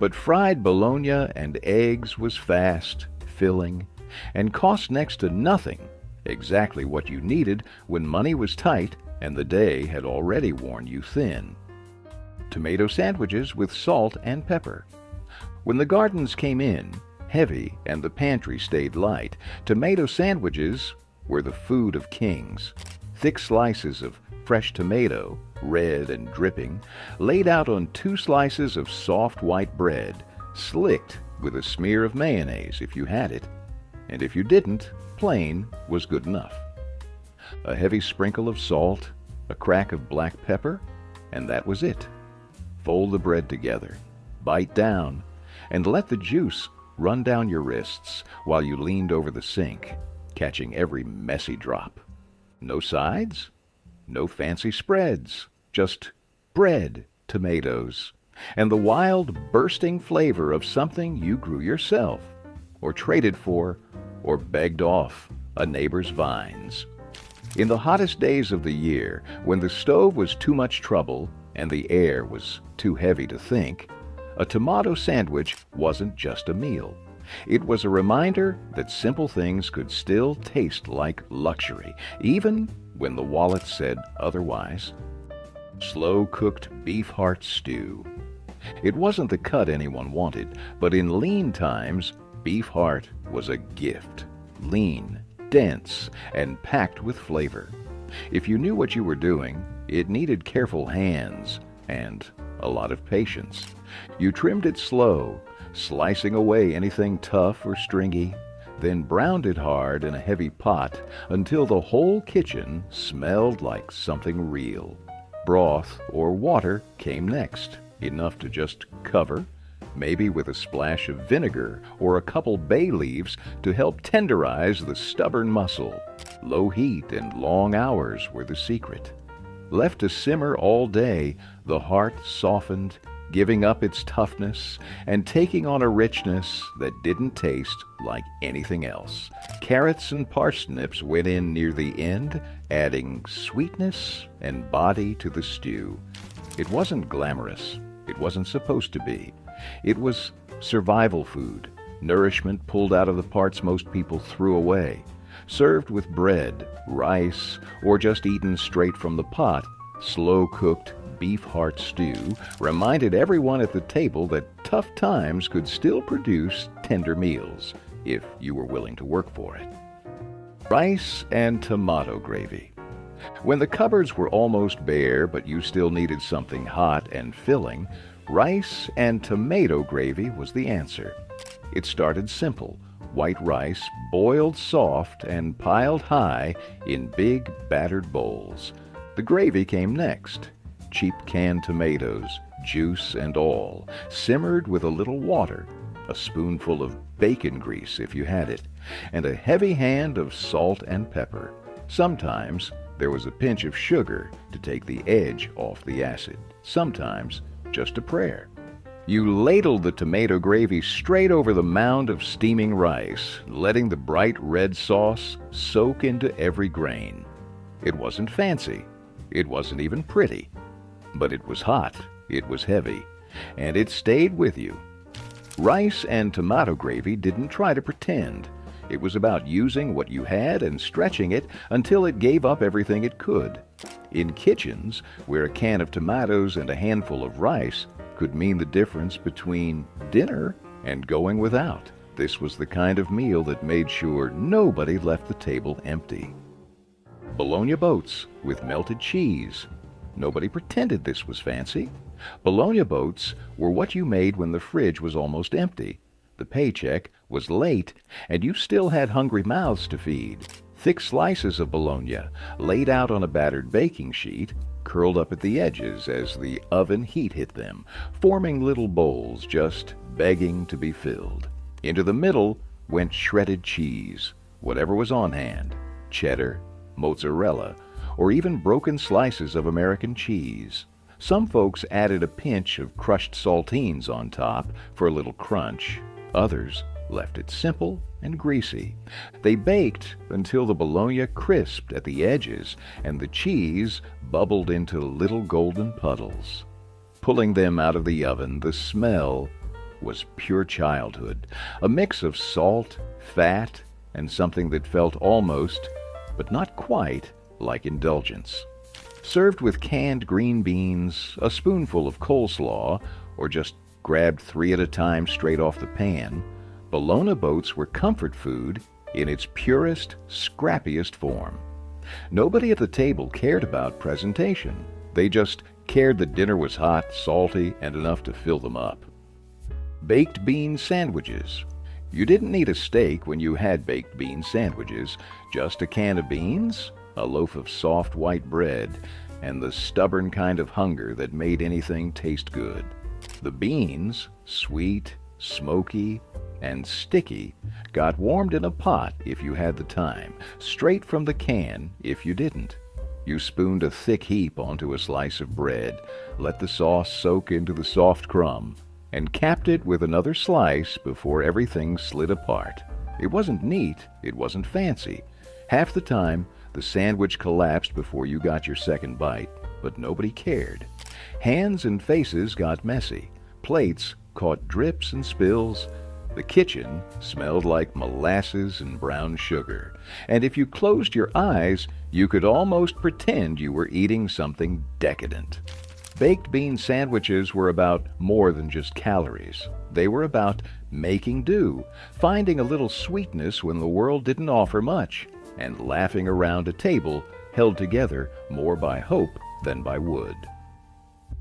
But fried bologna and eggs was fast, filling, and cost next to nothing, exactly what you needed when money was tight and the day had already worn you thin. Tomato sandwiches with salt and pepper. When the gardens came in, heavy, and the pantry stayed light, tomato sandwiches were the food of kings. Thick slices of fresh tomato, red and dripping, laid out on two slices of soft white bread, slicked with a smear of mayonnaise if you had it, and if you didn't, plain was good enough. A heavy sprinkle of salt, a crack of black pepper, and that was it. Fold the bread together, bite down, and let the juice run down your wrists while you leaned over the sink, catching every messy drop. No sides, no fancy spreads, just bread, tomatoes, and the wild, bursting flavor of something you grew yourself, or traded for, or begged off a neighbor's vines. In the hottest days of the year, when the stove was too much trouble and the air was too heavy to think, a tomato sandwich wasn't just a meal. It was a reminder that simple things could still taste like luxury, even when the wallet said otherwise. Slow-cooked beef heart stew. It wasn't the cut anyone wanted, but in lean times, beef heart was a gift. Lean, dense, and packed with flavor. If you knew what you were doing, it needed careful hands and a lot of patience. You trimmed it slow, slicing away anything tough or stringy, then browned it hard in a heavy pot until the whole kitchen smelled like something real. Broth or water came next, enough to just cover, maybe with a splash of vinegar or a couple bay leaves to help tenderize the stubborn muscle. Low heat and long hours were the secret. Left to simmer all day, the heart softened, giving up its toughness and taking on a richness that didn't taste like anything else. Carrots and parsnips went in near the end, adding sweetness and body to the stew. It wasn't glamorous. It wasn't supposed to be. It was survival food, nourishment pulled out of the parts most people threw away. Served with bread, rice, or just eaten straight from the pot, slow-cooked beef heart stew reminded everyone at the table that tough times could still produce tender meals, if you were willing to work for it. Rice and tomato gravy. When the cupboards were almost bare but you still needed something hot and filling, rice and tomato gravy was the answer. It started simple. White rice boiled soft and piled high in big battered bowls. The gravy came next. Cheap canned tomatoes, juice and all, simmered with a little water, a spoonful of bacon grease if you had it, and a heavy hand of salt and pepper. Sometimes there was a pinch of sugar to take the edge off the acid. Sometimes just a prayer. You ladled the tomato gravy straight over the mound of steaming rice, letting the bright red sauce soak into every grain. It wasn't fancy. It wasn't even pretty. But it was hot, it was heavy, and it stayed with you. Rice and tomato gravy didn't try to pretend. It was about using what you had and stretching it until it gave up everything it could. In kitchens, where a can of tomatoes and a handful of rice could mean the difference between dinner and going without, this was the kind of meal that made sure nobody left the table empty. Bologna boats with melted cheese. Nobody pretended this was fancy. Bologna boats were what you made when the fridge was almost empty. The paycheck was late, and you still had hungry mouths to feed. Thick slices of bologna, laid out on a battered baking sheet, curled up at the edges as the oven heat hit them, forming little bowls just begging to be filled. Into the middle went shredded cheese, whatever was on hand, cheddar, mozzarella, or even broken slices of American cheese. Some folks added a pinch of crushed saltines on top for a little crunch. Others left it simple and greasy. They baked until the bologna crisped at the edges and the cheese bubbled into little golden puddles. Pulling them out of the oven, the smell was pure childhood, a mix of salt, fat, and something that felt almost, but not quite, like indulgence. Served with canned green beans, a spoonful of coleslaw, or just grabbed 3 at a time straight off the pan, bologna boats were comfort food in its purest, scrappiest form. Nobody at the table cared about presentation. They just cared that dinner was hot, salty, and enough to fill them up. Baked bean sandwiches. You didn't need a steak when you had baked bean sandwiches, just a can of beans, a loaf of soft white bread, and the stubborn kind of hunger that made anything taste good. The beans, sweet, smoky, and sticky, got warmed in a pot if you had the time, straight from the can if you didn't. You spooned a thick heap onto a slice of bread, let the sauce soak into the soft crumb, and capped it with another slice before everything slid apart. It wasn't neat, it wasn't fancy. Half the time, the sandwich collapsed before you got your second bite, but nobody cared. Hands and faces got messy. Plates caught drips and spills. The kitchen smelled like molasses and brown sugar. And if you closed your eyes, you could almost pretend you were eating something decadent. Baked bean sandwiches were about more than just calories. They were about making do, finding a little sweetness when the world didn't offer much, and laughing around a table held together more by hope than by wood.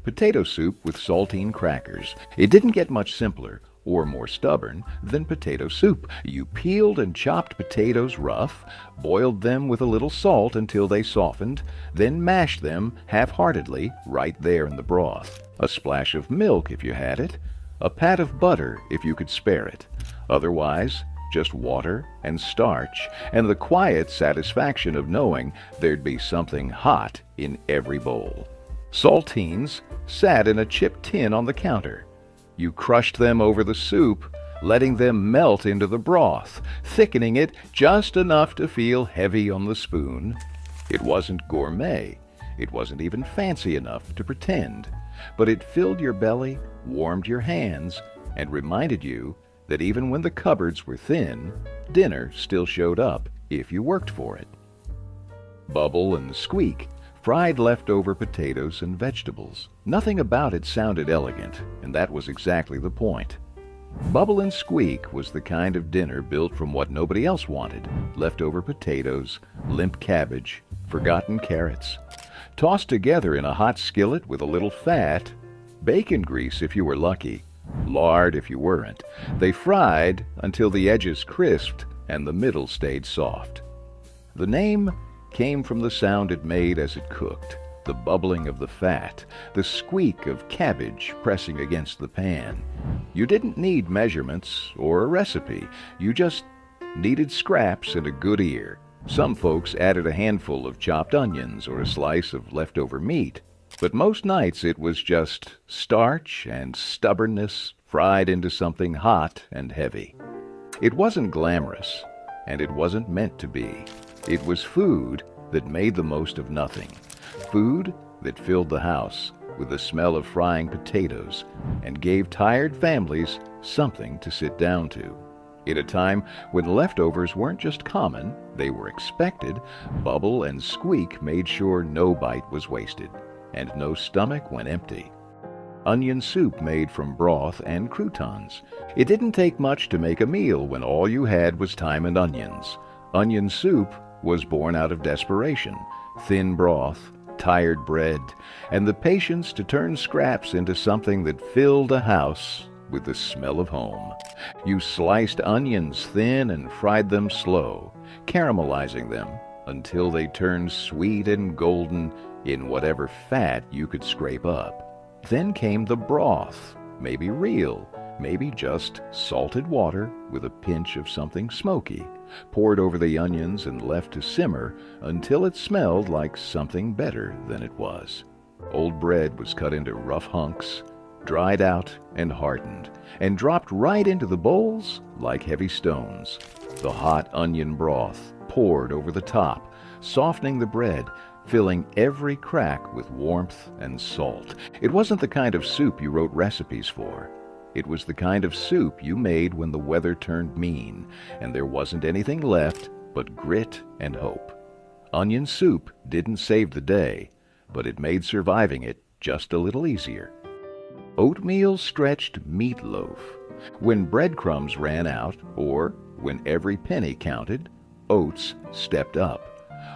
Potato soup with saltine crackers. It didn't get much simpler or more stubborn than potato soup. You peeled and chopped potatoes rough, boiled them with a little salt until they softened, then mashed them half-heartedly right there in the broth. A splash of milk if you had it, a pat of butter if you could spare it. Otherwise, just water and starch and the quiet satisfaction of knowing there'd be something hot in every bowl. Saltines sat in a chipped tin on the counter. You crushed them over the soup, letting them melt into the broth, thickening it just enough to feel heavy on the spoon. It wasn't gourmet. It wasn't even fancy enough to pretend, but it filled your belly, warmed your hands, and reminded you that even when the cupboards were thin, dinner still showed up if you worked for it. Bubble and Squeak fried leftover potatoes and vegetables. Nothing about it sounded elegant, and that was exactly the point. Bubble and Squeak was the kind of dinner built from what nobody else wanted: leftover potatoes, limp cabbage, forgotten carrots, tossed together in a hot skillet with a little fat, bacon grease if you were lucky, lard if you weren't. They fried until the edges crisped and the middle stayed soft. The name came from the sound it made as it cooked, the bubbling of the fat, the squeak of cabbage pressing against the pan. You didn't need measurements or a recipe. You just needed scraps and a good ear. Some folks added a handful of chopped onions or a slice of leftover meat, but most nights it was just starch and stubbornness fried into something hot and heavy. It wasn't glamorous, and it wasn't meant to be. It was food that made the most of nothing. Food that filled the house with the smell of frying potatoes and gave tired families something to sit down to. In a time when leftovers weren't just common, they were expected, Bubble and Squeak made sure no bite was wasted and no stomach went empty. Onion soup made from broth and croutons. It didn't take much to make a meal when all you had was time and onions. Onion soup was born out of desperation, thin broth, tired bread, and the patience to turn scraps into something that filled a house with the smell of home. You sliced onions thin and fried them slow, caramelizing them until they turned sweet and golden in whatever fat you could scrape up. Then came the broth, maybe real, maybe just salted water with a pinch of something smoky, poured over the onions and left to simmer until it smelled like something better than it was. Old bread was cut into rough hunks, dried out and hardened, and dropped right into the bowls like heavy stones. The hot onion broth poured over the top, softening the bread, filling every crack with warmth and salt. It wasn't the kind of soup you wrote recipes for. It was the kind of soup you made when the weather turned mean and there wasn't anything left but grit and hope. Onion soup didn't save the day, but it made surviving it just a little easier. Oatmeal stretched meatloaf. When breadcrumbs ran out, or when every penny counted, oats stepped up.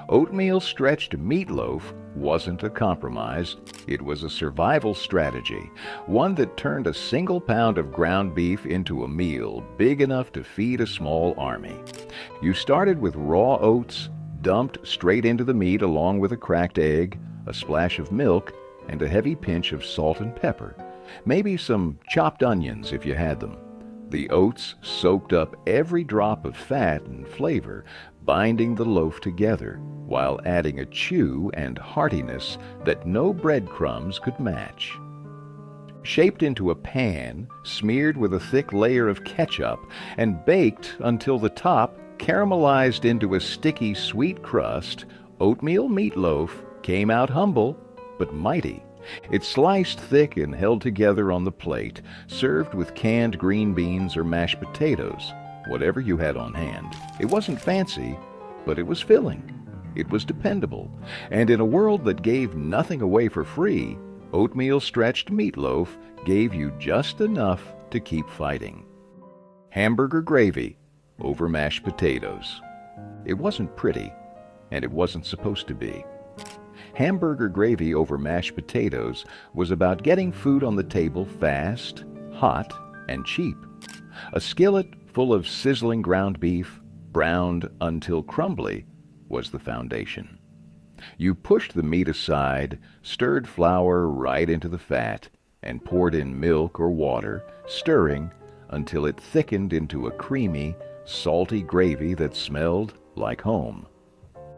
Oatmeal stretched meatloaf wasn't a compromise. It was a survival strategy, one that turned a single pound of ground beef into a meal big enough to feed a small army. You started with raw oats, dumped straight into the meat along with a cracked egg, a splash of milk, and a heavy pinch of salt and pepper. Maybe some chopped onions if you had them. The oats soaked up every drop of fat and flavor, binding the loaf together while adding a chew and heartiness that no breadcrumbs could match. Shaped into a pan, smeared with a thick layer of ketchup, and baked until the top caramelized into a sticky sweet crust, oatmeal meatloaf came out humble but mighty. It sliced thick and held together on the plate, served with canned green beans or mashed potatoes, whatever you had on hand. It wasn't fancy, but it was filling. It was dependable. And in a world that gave nothing away for free, oatmeal stretched meatloaf gave you just enough to keep fighting. Hamburger gravy over mashed potatoes. It wasn't pretty, and it wasn't supposed to be. Hamburger gravy over mashed potatoes was about getting food on the table fast, hot, and cheap. A skillet full of sizzling ground beef, browned until crumbly, was the foundation. You pushed the meat aside, stirred flour right into the fat, and poured in milk or water, stirring until it thickened into a creamy, salty gravy that smelled like home.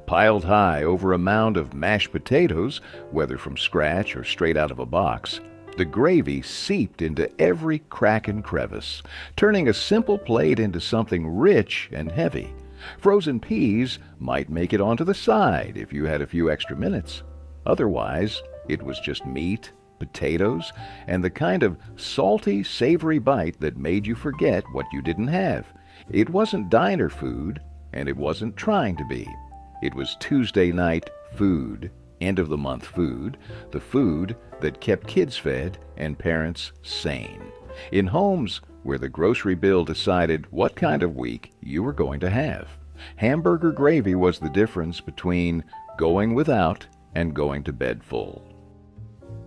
Piled high over a mound of mashed potatoes, whether from scratch or straight out of a box, the gravy seeped into every crack and crevice, turning a simple plate into something rich and heavy. Frozen peas might make it onto the side if you had a few extra minutes. Otherwise, it was just meat, potatoes, and the kind of salty, savory bite that made you forget what you didn't have. It wasn't diner food, and it wasn't trying to be. It was Tuesday night food, end of the month food, the food that kept kids fed and parents sane. In homes where the grocery bill decided what kind of week you were going to have. Hamburger gravy was the difference between going without and going to bed full.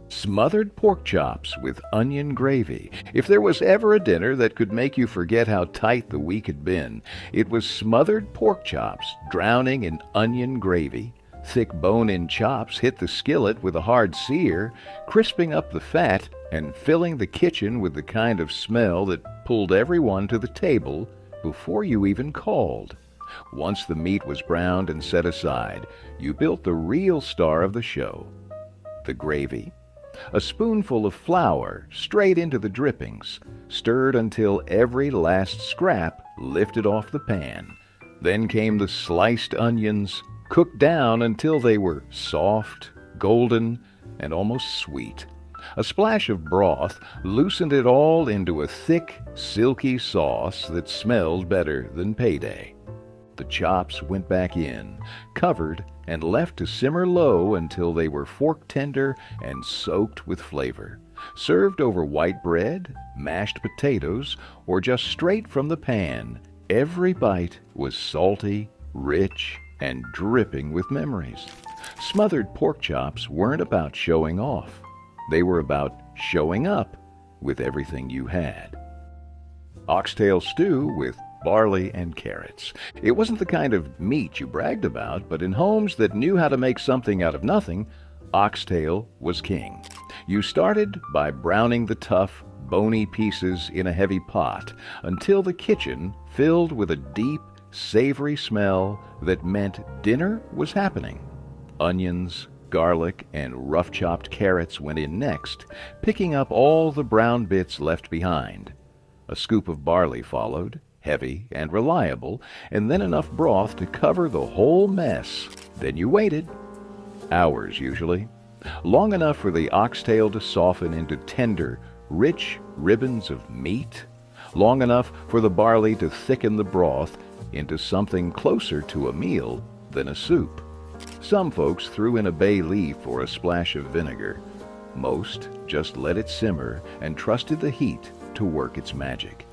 Smothered pork chops with onion gravy. If there was ever a dinner that could make you forget how tight the week had been, it was smothered pork chops drowning in onion gravy. Thick bone-in chops hit the skillet with a hard sear, crisping up the fat and filling the kitchen with the kind of smell that pulled everyone to the table before you even called. Once the meat was browned and set aside, you built the real star of the show, the gravy. A spoonful of flour straight into the drippings, stirred until every last scrap lifted off the pan. Then came the sliced onions, cooked down until they were soft, golden, and almost sweet. A splash of broth loosened it all into a thick, silky sauce that smelled better than payday. The chops went back in, covered, and left to simmer low until they were fork tender and soaked with flavor. Served over white bread, mashed potatoes, or just straight from the pan, every bite was salty, rich, and dripping with memories. Smothered pork chops weren't about showing off. They were about showing up with everything you had. Oxtail stew with barley and carrots. It wasn't the kind of meat you bragged about, but in homes that knew how to make something out of nothing, oxtail was king. You started by browning the tough, bony pieces in a heavy pot until the kitchen filled with a deep, savory smell that meant dinner was happening. Onions, garlic, and rough-chopped carrots went in next, picking up all the brown bits left behind. A scoop of barley followed, heavy and reliable, and then enough broth to cover the whole mess. Then you waited. Hours, usually. Long enough for the oxtail to soften into tender, rich ribbons of meat. Long enough for the barley to thicken the broth into something closer to a meal than a soup. Some folks threw in a bay leaf or a splash of vinegar. Most just let it simmer and trusted the heat to work its magic.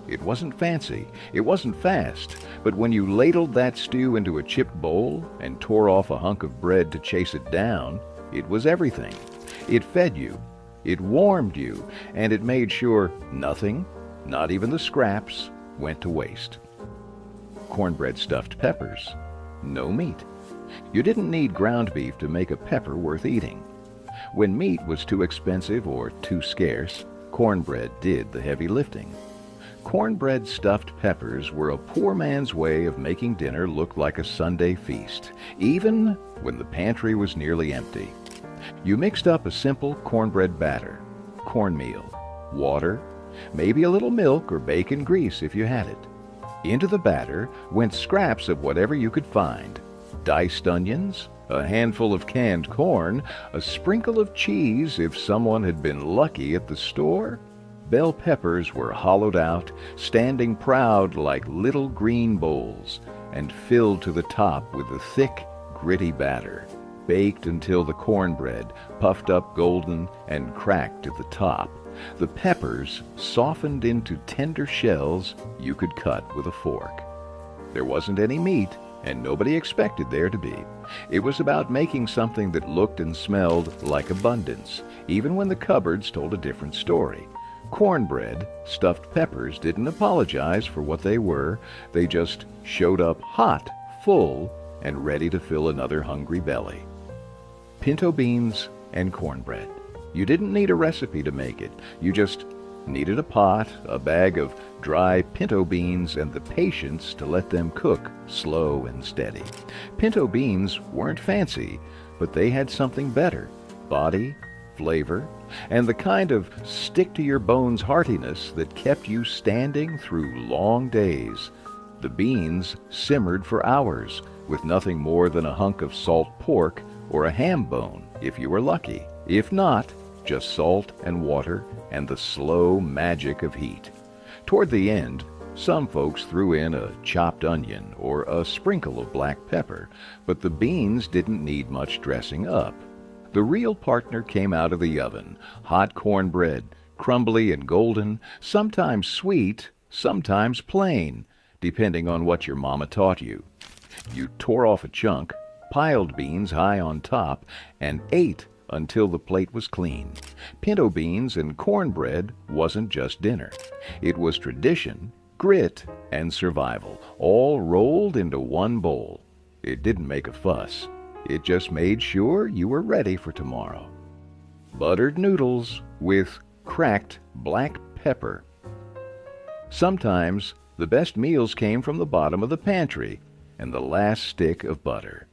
It wasn't fancy, it wasn't fast, but when you ladled that stew into a chipped bowl and tore off a hunk of bread to chase it down, it was everything. It fed you, it warmed you, and it made sure nothing, not even the scraps, went to waste. Cornbread stuffed peppers. No meat. You didn't need ground beef to make a pepper worth eating. When meat was too expensive or too scarce, cornbread did the heavy lifting. Cornbread stuffed peppers were a poor man's way of making dinner look like a Sunday feast, even when the pantry was nearly empty. You mixed up a simple cornbread batter, cornmeal, water, maybe a little milk or bacon grease if you had it. Into the batter went scraps of whatever you could find. Diced onions, a handful of canned corn, a sprinkle of cheese if someone had been lucky at the store. Bell peppers were hollowed out, standing proud like little green bowls, and filled to the top with the thick, gritty batter, baked until the cornbread puffed up golden and cracked at the top. The peppers softened into tender shells you could cut with a fork. There wasn't any meat, and nobody expected there to be. It was about making something that looked and smelled like abundance, even when the cupboards told a different story. Cornbread, stuffed peppers didn't apologize for what they were. They just showed up hot, full, and ready to fill another hungry belly. Pinto beans and cornbread. You didn't need a recipe to make it. You just needed a pot, a bag of dry pinto beans, and the patience to let them cook slow and steady. Pinto beans weren't fancy, but they had something better: body, flavor, and the kind of stick-to-your-bones heartiness that kept you standing through long days. The beans simmered for hours, with nothing more than a hunk of salt pork or a ham bone, if you were lucky. If not, just salt and water and the slow magic of heat. Toward the end, some folks threw in a chopped onion or a sprinkle of black pepper, but the beans didn't need much dressing up. The real partner came out of the oven: hot cornbread, crumbly and golden, sometimes sweet, sometimes plain, depending on what your mama taught you. You tore off a chunk, piled beans high on top, and ate until the plate was clean. Pinto beans and cornbread wasn't just dinner. It was tradition, grit, and survival, all rolled into one bowl. It didn't make a fuss. It just made sure you were ready for tomorrow. Buttered noodles with cracked black pepper. Sometimes the best meals came from the bottom of the pantry and the last stick of butter.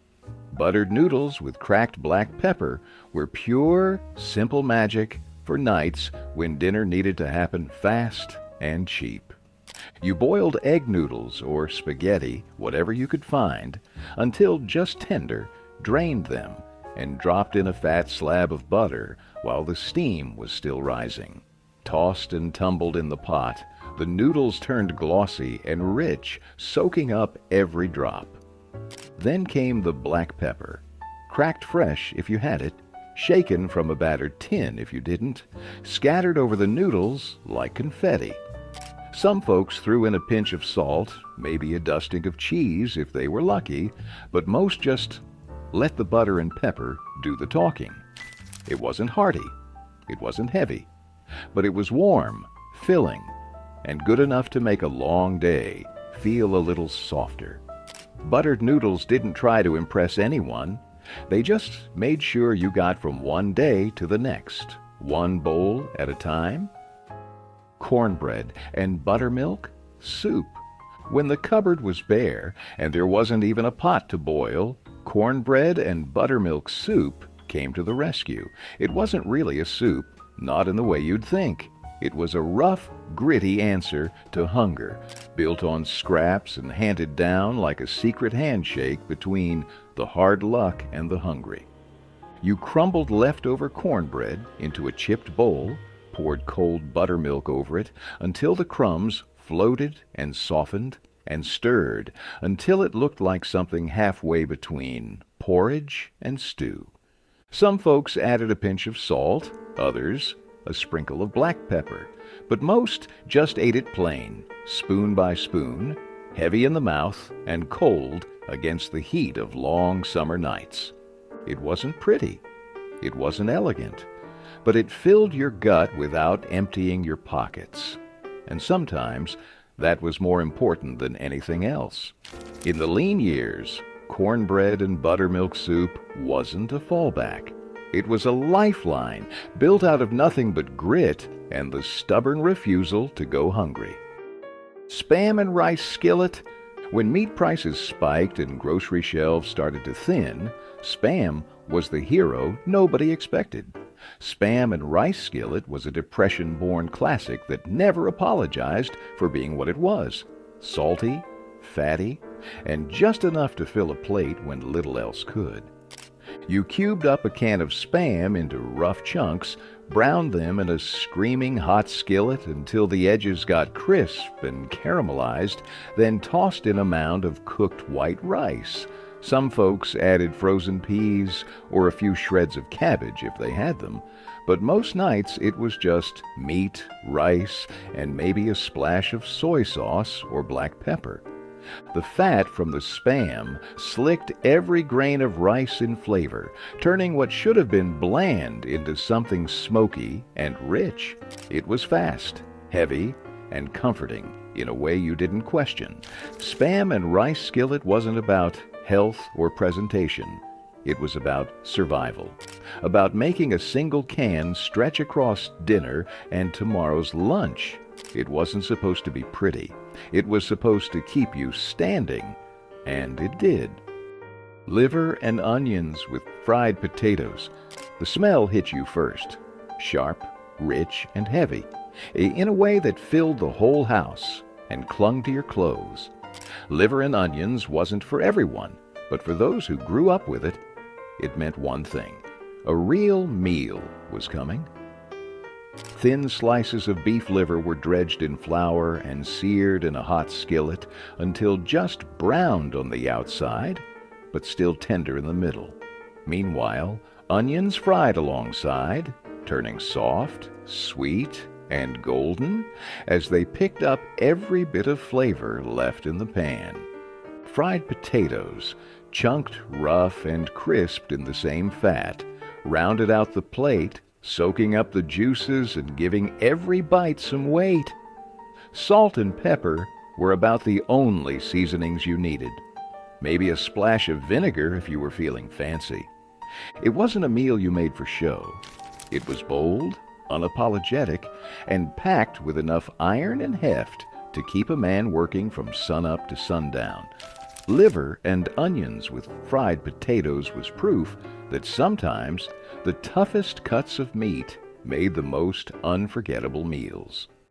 Buttered noodles with cracked black pepper were pure, simple magic for nights when dinner needed to happen fast and cheap. You boiled egg noodles or spaghetti, whatever you could find, until just tender, drained them, and dropped in a fat slab of butter while the steam was still rising. Tossed and tumbled in the pot, the noodles turned glossy and rich, soaking up every drop. Then came the black pepper, cracked fresh if you had it, shaken from a battered tin if you didn't, scattered over the noodles like confetti. Some folks threw in a pinch of salt, maybe a dusting of cheese if they were lucky, but most just let the butter and pepper do the talking. It wasn't hearty, it wasn't heavy, but it was warm, filling, and good enough to make a long day feel a little softer. Buttered noodles didn't try to impress anyone. They just made sure you got from one day to the next, one bowl at a time. Cornbread and buttermilk soup. When the cupboard was bare and there wasn't even a pot to boil, cornbread and buttermilk soup came to the rescue. It wasn't really a soup, not in the way you'd think. It was a rough, gritty answer to hunger, built on scraps and handed down like a secret handshake between the hard luck and the hungry. You crumbled leftover cornbread into a chipped bowl, poured cold buttermilk over it until the crumbs floated and softened, and stirred until it looked like something halfway between porridge and stew. Some folks added a pinch of salt, others a sprinkle of black pepper, but most just ate it plain, spoon by spoon, heavy in the mouth and cold against the heat of long summer nights. It wasn't pretty, it wasn't elegant, but it filled your gut without emptying your pockets. And sometimes that was more important than anything else. In the lean years, cornbread and buttermilk soup wasn't a fallback. It was a lifeline built out of nothing but grit and the stubborn refusal to go hungry. Spam and rice skillet. When meat prices spiked and grocery shelves started to thin, Spam was the hero nobody expected. Spam and rice skillet was a Depression-born classic that never apologized for being what it was: salty, fatty, and just enough to fill a plate when little else could. You cubed up a can of Spam into rough chunks, browned them in a screaming hot skillet until the edges got crisp and caramelized, then tossed in a mound of cooked white rice. Some folks added frozen peas or a few shreds of cabbage if they had them, but most nights it was just meat, rice, and maybe a splash of soy sauce or black pepper. The fat from the Spam slicked every grain of rice in flavor, turning what should have been bland into something smoky and rich. It was fast, heavy, and comforting in a way you didn't question. Spam and rice skillet wasn't about health or presentation. It was about survival. about making a single can stretch across dinner and tomorrow's lunch. It wasn't supposed to be pretty. It was supposed to keep you standing, and it did. Liver and onions with fried potatoes. The smell hit you first. Sharp, rich, and heavy, in a way that filled the whole house and clung to your clothes. Liver and onions wasn't for everyone, but for those who grew up with it, it meant one thing: a real meal was coming. Thin slices of beef liver were dredged in flour and seared in a hot skillet until just browned on the outside, but still tender in the middle. Meanwhile, onions fried alongside, turning soft, sweet, and golden as they picked up every bit of flavor left in the pan. Fried potatoes, chunked rough and crisped in the same fat, rounded out the plate, soaking up the juices and giving every bite some weight. Salt and pepper were about the only seasonings you needed. Maybe a splash of vinegar if you were feeling fancy. It wasn't a meal you made for show. It was bold, unapologetic, and packed with enough iron and heft to keep a man working from sunup to sundown. Liver and onions with fried potatoes was proof that sometimes the toughest cuts of meat made the most unforgettable meals.